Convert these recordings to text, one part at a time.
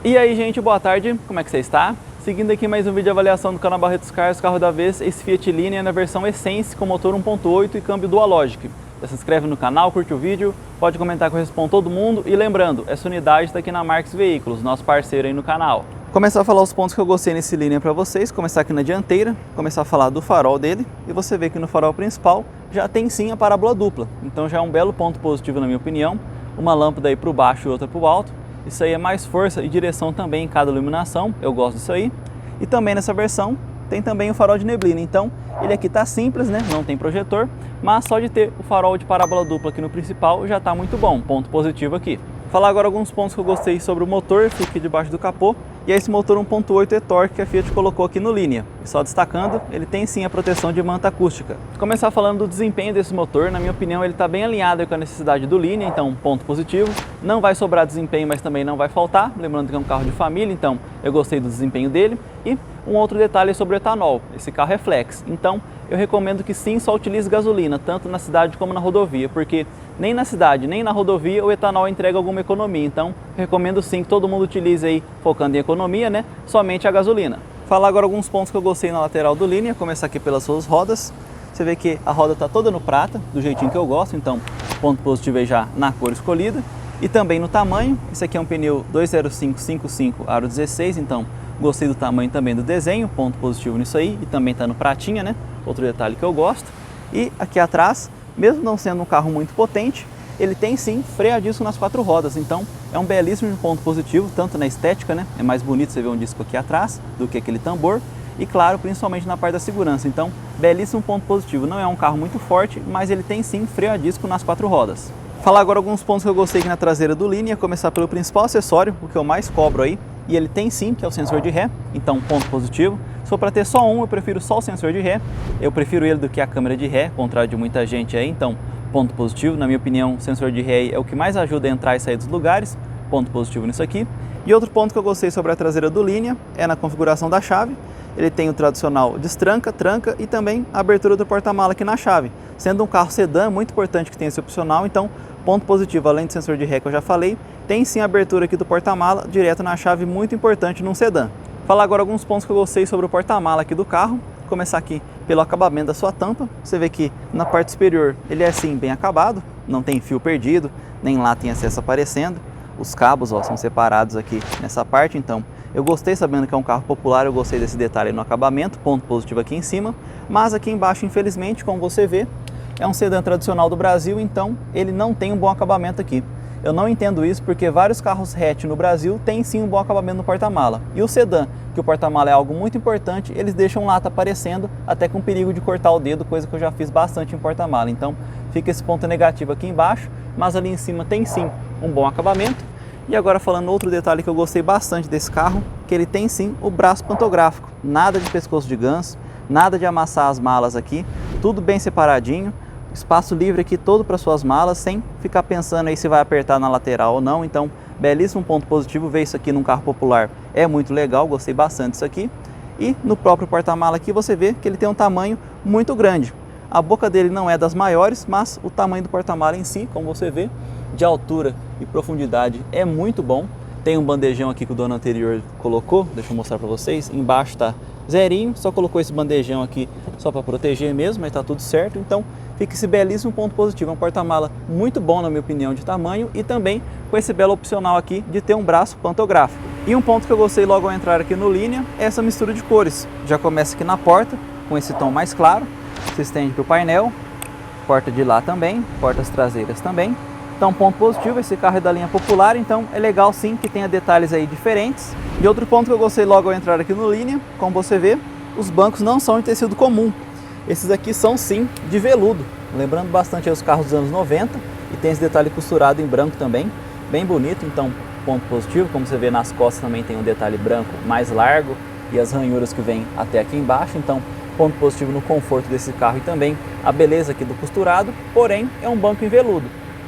E aí, gente, boa tarde, como é que você está? Seguindo aqui mais um vídeo de avaliação do canal Barretos Cars, carro da vez, esse Fiat Linea na versão Essence com motor 1.8 e câmbio Dual Logic. Já se inscreve no canal, curte o vídeo, pode comentar que eu respondo todo mundo e lembrando, essa unidade está aqui na Marques Veículos, nosso parceiro aí no canal. Começar a falar os pontos que eu gostei nesse Linea para vocês, começar aqui na dianteira, começar a falar do farol dele e você vê que no farol principal já tem sim a parábola dupla, então já é um belo ponto positivo na minha opinião, uma lâmpada aí para o baixo e outra para o alto. Isso aí é mais força e direção também em cada iluminação, eu gosto disso aí. E também nessa versão tem também o farol de neblina, então ele aqui tá simples, né? Não tem projetor, mas só de ter o farol de parábola dupla aqui no principal já tá muito bom, ponto positivo aqui. Vou falar agora alguns pontos que eu gostei sobre o motor, fica aqui debaixo do capô, e é esse motor 1.8 e-torque que a Fiat colocou aqui no Linea. E só destacando, ele tem sim a proteção de manta acústica. Vou começar falando do desempenho desse motor, na minha opinião ele está bem alinhado com a necessidade do Linea, então ponto positivo. Não vai sobrar desempenho, mas também não vai faltar, lembrando que é um carro de família, então eu gostei do desempenho dele. E um outro detalhe sobre o etanol, esse carro é flex, então eu recomendo que sim, só utilize gasolina, tanto na cidade como na rodovia, porque nem na cidade, nem na rodovia o etanol entrega alguma economia, então eu recomendo sim que todo mundo utilize aí, focando em economia, né, somente a gasolina. Falar agora alguns pontos que eu gostei na lateral do Linea, começar aqui pelas suas rodas. Você vê que a roda está toda no prata, do jeitinho que eu gosto, então ponto positivo aí já na cor escolhida. E também no tamanho, esse aqui é um pneu 205/55 aro 16, então gostei do tamanho também do desenho, ponto positivo nisso aí, e também está no pratinha, né? Outro detalhe que eu gosto. E aqui atrás, mesmo não sendo um carro muito potente, ele tem sim freio a disco nas quatro rodas, então é um belíssimo ponto positivo, tanto na estética, né? É mais bonito você ver um disco aqui atrás do que aquele tambor, e claro, principalmente na parte da segurança, então belíssimo ponto positivo. Não é um carro muito forte, mas ele tem sim freio a disco nas quatro rodas. Falar agora alguns pontos que eu gostei aqui na traseira do Linea, começar pelo principal acessório, o que eu mais cobro aí, e ele tem sim, que é o sensor de ré, então ponto positivo. Se for para ter só um, eu prefiro só o sensor de ré, eu prefiro ele do que a câmera de ré, contrário de muita gente aí, então ponto positivo. Na minha opinião, o sensor de ré é o que mais ajuda a entrar e sair dos lugares, ponto positivo nisso aqui. E outro ponto que eu gostei sobre a traseira do Linea é na configuração da chave. Ele tem o tradicional destranca, tranca e também a abertura do porta-mala aqui na chave. Sendo um carro sedã, é muito importante que tenha esse opcional, então ponto positivo, além do sensor de ré que eu já falei, tem sim a abertura aqui do porta-mala direto na chave, muito importante num sedã. Falar agora alguns pontos que eu gostei sobre o porta-mala aqui do carro. Começar aqui pelo acabamento da sua tampa. Você vê que na parte superior ele é assim bem acabado, não tem fio perdido, nem lá tem acesso aparecendo. Os cabos ó, são separados aqui nessa parte, então eu gostei, sabendo que é um carro popular, eu gostei desse detalhe no acabamento, ponto positivo aqui em cima. Mas aqui embaixo, infelizmente, como você vê, é um sedã tradicional do Brasil, então ele não tem um bom acabamento aqui. Eu não entendo isso porque vários carros hatch no Brasil têm sim um bom acabamento no porta-mala. E o sedã, que o porta-mala é algo muito importante, eles deixam lata aparecendo, até com perigo de cortar o dedo, coisa que eu já fiz bastante em porta-mala. Então fica esse ponto negativo aqui embaixo, mas ali em cima tem sim um bom acabamento. E agora falando outro detalhe que eu gostei bastante desse carro, que ele tem sim o braço pantográfico. Nada de pescoço de ganso, nada de amassar as malas aqui, tudo bem separadinho. Espaço livre aqui todo para suas malas, sem ficar pensando aí se vai apertar na lateral ou não. Então, belíssimo ponto positivo, ver isso aqui num carro popular é muito legal, gostei bastante disso aqui. E no próprio porta-mala aqui você vê que ele tem um tamanho muito grande. A boca dele não é das maiores, mas o tamanho do porta-mala em si, como você vê, de altura e profundidade é muito bom. Tem um bandejão aqui que o dono anterior colocou, deixa eu mostrar para vocês, embaixo tá zerinho, só colocou esse bandejão aqui só para proteger mesmo, mas tá tudo certo. Então fica esse belíssimo ponto positivo, é um porta-mala muito bom na minha opinião de tamanho e também com esse belo opcional aqui de ter um braço pantográfico. E um ponto que eu gostei logo ao entrar aqui no Linea é essa mistura de cores. Já começa aqui na porta com esse tom mais claro, se estende para o painel, porta de lá também, portas traseiras também. Então ponto positivo, esse carro é da linha popular, então é legal sim que tenha detalhes aí diferentes. E outro ponto que eu gostei logo ao entrar aqui no Linea, como você vê, os bancos não são de tecido comum. Esses aqui são sim de veludo, lembrando bastante os carros dos anos 90, e tem esse detalhe costurado em branco também, bem bonito, então ponto positivo. Como você vê nas costas também tem um detalhe branco mais largo e as ranhuras que vêm até aqui embaixo, então ponto positivo no conforto desse carro e também a beleza aqui do costurado, porém é um banco em veludo.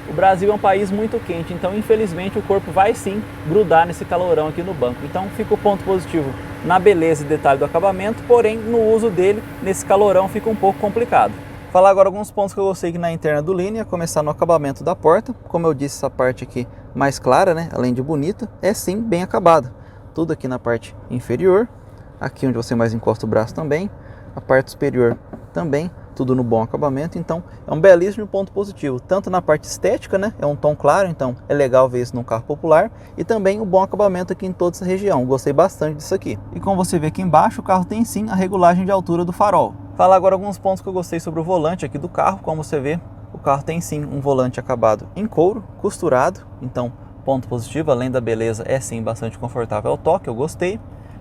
O Brasil é um país muito quente, então infelizmente o corpo vai sim grudar nesse calorão aqui no banco. Então fica o ponto positivo na beleza e detalhe do acabamento, porém no uso dele, nesse calorão, fica um pouco complicado. Falar agora alguns pontos que eu gostei aqui na interna do Linea, começar no acabamento da porta. Como eu disse, essa parte aqui mais clara, né, além de bonita, é sim bem acabada. tudo aqui na parte inferior, aqui onde você mais encosta o braço também, a parte superior também, tudo no bom acabamento. Então é um belíssimo ponto positivo, tanto na parte estética, né? É um tom claro, então é legal ver isso num carro popular, e também o bom acabamento aqui em toda essa região. Gostei bastante disso aqui. E como você vê aqui embaixo, o carro tem sim a regulagem de altura do farol. Falar agora alguns pontos que eu gostei sobre o volante aqui do carro. Como você vê, o carro tem sim um volante acabado em couro, costurado, então ponto positivo, além da beleza, é sim bastante confortável ao toque, eu gostei.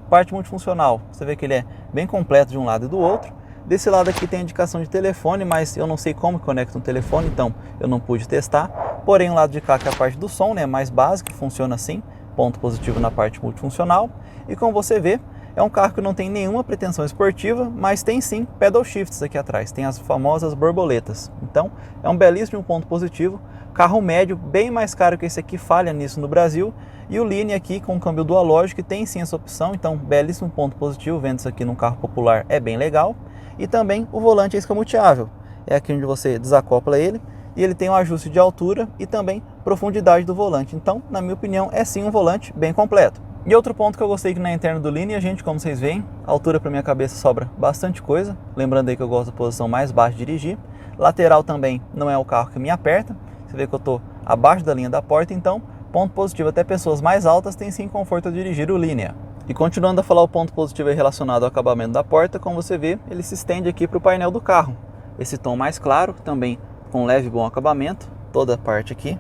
Parte multifuncional, você vê que ele é bem completo de um lado e do outro. Desse lado aqui tem a indicação de telefone, mas eu não sei como conecta um telefone, então eu não pude testar. Porém, o lado de cá, que é a parte do som, né, é mais básico, funciona assim, ponto positivo na parte multifuncional. E como você vê, é um carro que não tem nenhuma pretensão esportiva, mas tem sim pedal shifts aqui atrás, tem as famosas borboletas. Então, é um belíssimo ponto positivo. Carro médio, bem mais caro que esse aqui, falha nisso no Brasil. E o Line aqui com câmbio dual lógico, tem sim essa opção, então belíssimo ponto positivo, vendo isso aqui num carro popular é bem legal. E também o volante é escamoteável, é aqui onde você desacopla ele, e ele tem um ajuste de altura e também profundidade do volante. Então, na minha opinião, é sim um volante bem completo. E outro ponto que eu gostei aqui na interna do Line, gente, como vocês veem, a altura para minha cabeça sobra bastante coisa, lembrando aí que eu gosto da posição mais baixa de dirigir. Lateral também não é o carro que me aperta, você vê que eu estou abaixo da linha da porta, então ponto positivo, até pessoas mais altas têm sim conforto a dirigir o Linea. E continuando a falar o ponto positivo relacionado ao acabamento da porta, como você vê, ele se estende aqui para o painel do carro. Esse tom mais claro, também com leve e bom acabamento, toda a parte aqui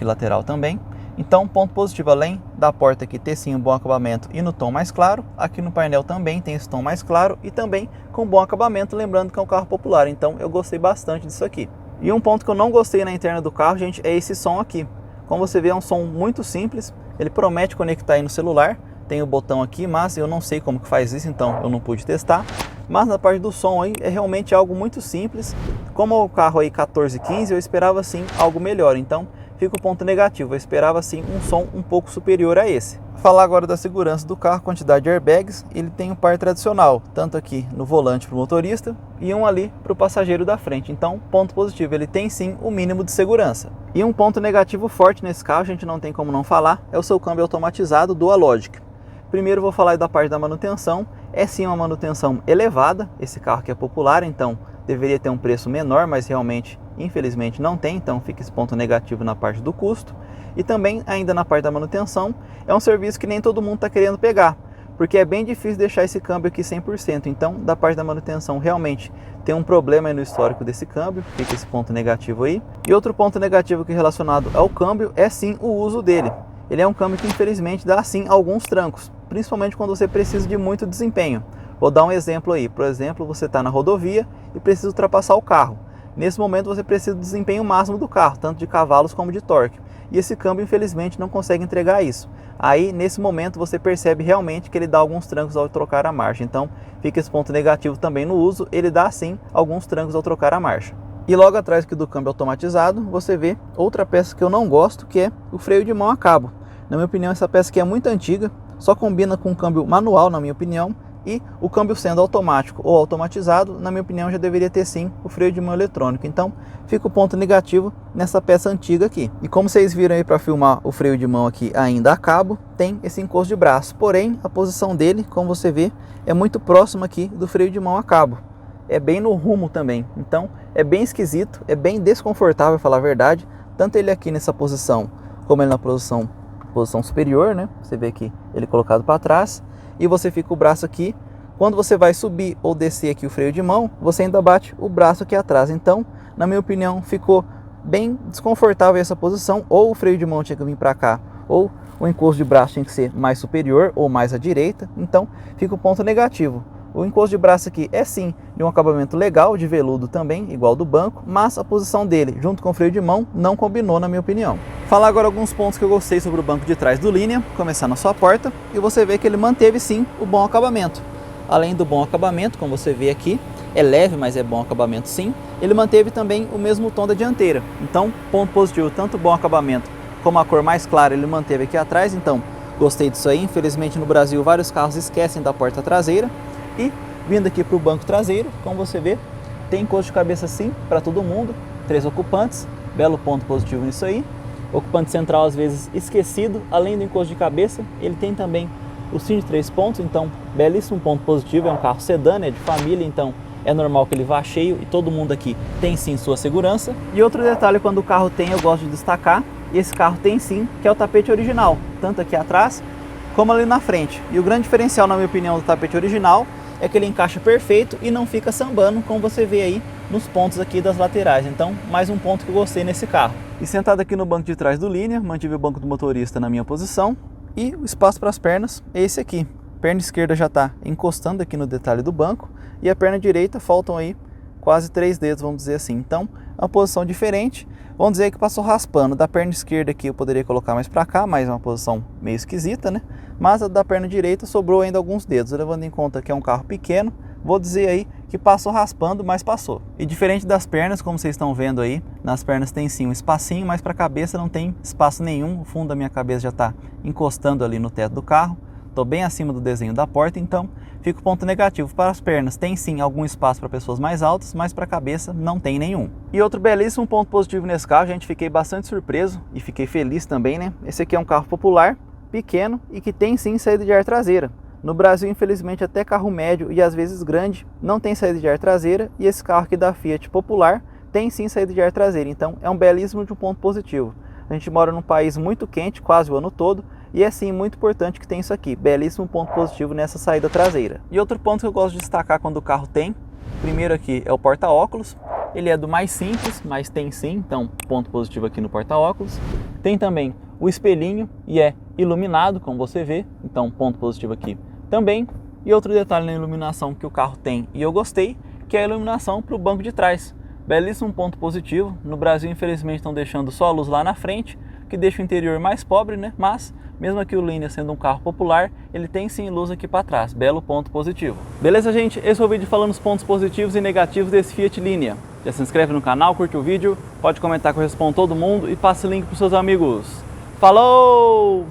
lateral também. Então, ponto positivo, além da porta aqui ter sim um bom acabamento e no tom mais claro, aqui no painel também tem esse tom mais claro e também com bom acabamento, lembrando que é um carro popular, então eu gostei bastante disso aqui. E um ponto que eu não gostei na interna do carro, gente, é esse som aqui. Como você vê, é um som muito simples, ele promete conectar aí no celular, tem o botão aqui, mas eu não sei como que faz isso, então eu não pude testar. Mas na parte do som aí, é realmente algo muito simples. Como o carro aí 1415, eu esperava sim algo melhor, então fica o ponto negativo, eu esperava sim um som um pouco superior a esse. Falar agora da segurança do carro, quantidade de airbags, ele tem um par tradicional, tanto aqui no volante para o motorista e um ali para o passageiro da frente. Então, ponto positivo, ele tem sim o mínimo de segurança. E um ponto negativo forte nesse carro, a gente não tem como não falar, é o seu câmbio automatizado Dual Logic. Primeiro vou falar da parte da manutenção, é sim uma manutenção elevada, esse carro que é popular, então deveria ter um preço menor, mas realmente, infelizmente, não tem, então fica esse ponto negativo na parte do custo. E também, ainda na parte da manutenção, é um serviço que nem todo mundo está querendo pegar, porque é bem difícil deixar esse câmbio aqui 100%, então da parte da manutenção realmente tem um problema aí no histórico desse câmbio, fica esse ponto negativo aí. E outro ponto negativo que é relacionado ao câmbio é sim o uso dele. Ele é um câmbio que infelizmente dá sim alguns trancos, principalmente quando você precisa de muito desempenho. Vou dar um exemplo aí, por exemplo, você está na rodovia e precisa ultrapassar o carro. Nesse momento você precisa do desempenho máximo do carro, tanto de cavalos como de torque. E esse câmbio infelizmente não consegue entregar isso. Aí nesse momento você percebe realmente que ele dá alguns trancos ao trocar a marcha. Então fica esse ponto negativo também no uso, ele dá sim alguns trancos ao trocar a marcha. E logo atrás aqui do câmbio automatizado, você vê outra peça que eu não gosto, que é o freio de mão a cabo. Na minha opinião, essa peça aqui é muito antiga, só combina com o câmbio manual, na minha opinião, e o câmbio sendo automático ou automatizado, na minha opinião, já deveria ter sim o freio de mão eletrônico. Então, fica o ponto negativo nessa peça antiga aqui. E como vocês viram aí para filmar o freio de mão aqui ainda a cabo, tem esse encosto de braço. Porém, a posição dele, como você vê, é muito próxima aqui do freio de mão a cabo. É bem no rumo também, então é bem esquisito, é bem desconfortável, falar a verdade, tanto ele aqui nessa posição, como ele na posição superior, né? Você vê aqui ele colocado para trás, e você fica o braço aqui. Quando você vai subir ou descer aqui o freio de mão, você ainda bate o braço aqui atrás. Então, na minha opinião, ficou bem desconfortável essa posição, ou o freio de mão tinha que vir para cá, ou o encosto de braço tinha que ser mais superior ou mais à direita, então fica o ponto negativo. O encosto de braço aqui é sim de um acabamento legal, de veludo também, igual do banco, mas a posição dele, junto com o freio de mão, não combinou na minha opinião. Falar agora alguns pontos que eu gostei sobre o banco de trás do Linea, começar na sua porta, e você vê que ele manteve sim o bom acabamento. Além do bom acabamento, como você vê aqui, é leve, mas é bom acabamento sim, ele manteve também o mesmo tom da dianteira. Então, ponto positivo, tanto bom acabamento como a cor mais clara ele manteve aqui atrás, então gostei disso aí. Infelizmente no Brasil vários carros esquecem da porta traseira. E vindo aqui para o banco traseiro, como você vê, tem encosto de cabeça sim para todo mundo, 3 ocupantes, belo ponto positivo nisso aí. Ocupante central às vezes esquecido, além do encosto de cabeça, ele tem também o cinto de 3 pontos, então belíssimo ponto positivo, é um carro sedã, é de família, então é normal que ele vá cheio e todo mundo aqui tem sim sua segurança. E outro detalhe, quando o carro tem, eu gosto de destacar, e esse carro tem sim, que é o tapete original, tanto aqui atrás como ali na frente. E o grande diferencial, na minha opinião, do tapete original é que ele encaixa perfeito e não fica sambando, como você vê aí nos pontos aqui das laterais. Então, mais um ponto que eu gostei nesse carro. E sentado aqui no banco de trás do Linea, mantive o banco do motorista na minha posição e o espaço para as pernas é esse aqui. A perna esquerda já está encostando aqui no detalhe do banco e a perna direita faltam aí quase 3 dedos, vamos dizer assim. Então, é uma posição diferente. Vamos dizer que passou raspando. Da perna esquerda aqui eu poderia colocar mais para cá, mas é uma posição meio esquisita, né? Mas a da perna direita sobrou ainda alguns dedos. Levando em conta que é um carro pequeno, vou dizer aí que passou raspando, mas passou. E diferente das pernas, como vocês estão vendo aí, nas pernas tem sim um espacinho, mas para a cabeça não tem espaço nenhum. O fundo da minha cabeça já está encostando ali no teto do carro. Estou bem acima do desenho da porta, então fica o ponto negativo. Para as pernas tem sim algum espaço para pessoas mais altas, mas para a cabeça não tem nenhum. E outro belíssimo ponto positivo nesse carro, gente, fiquei bastante surpreso e fiquei feliz também, né? Esse aqui é um carro popular, pequeno e que tem sim saída de ar traseira. No Brasil, infelizmente, até carro médio e às vezes grande não tem saída de ar traseira, e esse carro aqui da Fiat popular tem sim saída de ar traseira. Então é um belíssimo de um ponto positivo. A gente mora num país muito quente, quase o ano todo, e é sim muito importante que tem isso aqui, belíssimo ponto positivo nessa saída traseira. E outro ponto que eu gosto de destacar quando o carro tem, primeiro aqui é o porta-óculos. Ele é do mais simples, mas tem sim, então ponto positivo aqui no porta-óculos. Tem também o espelhinho e é iluminado, como você vê, então ponto positivo aqui também. E outro detalhe na iluminação que o carro tem e eu gostei, que é a iluminação para o banco de trás. Belíssimo ponto positivo. No Brasil, infelizmente, estão deixando só a luz lá na frente, que deixa o interior mais pobre, né? Mas mesmo aqui o Linea sendo um carro popular, ele tem sim luz aqui para trás, belo ponto positivo. Beleza, gente? Esse foi o vídeo falando os pontos positivos e negativos desse Fiat Linea. Já se inscreve no canal, curte o vídeo, pode comentar que eu respondo todo mundo e passe o link para os seus amigos. Falou!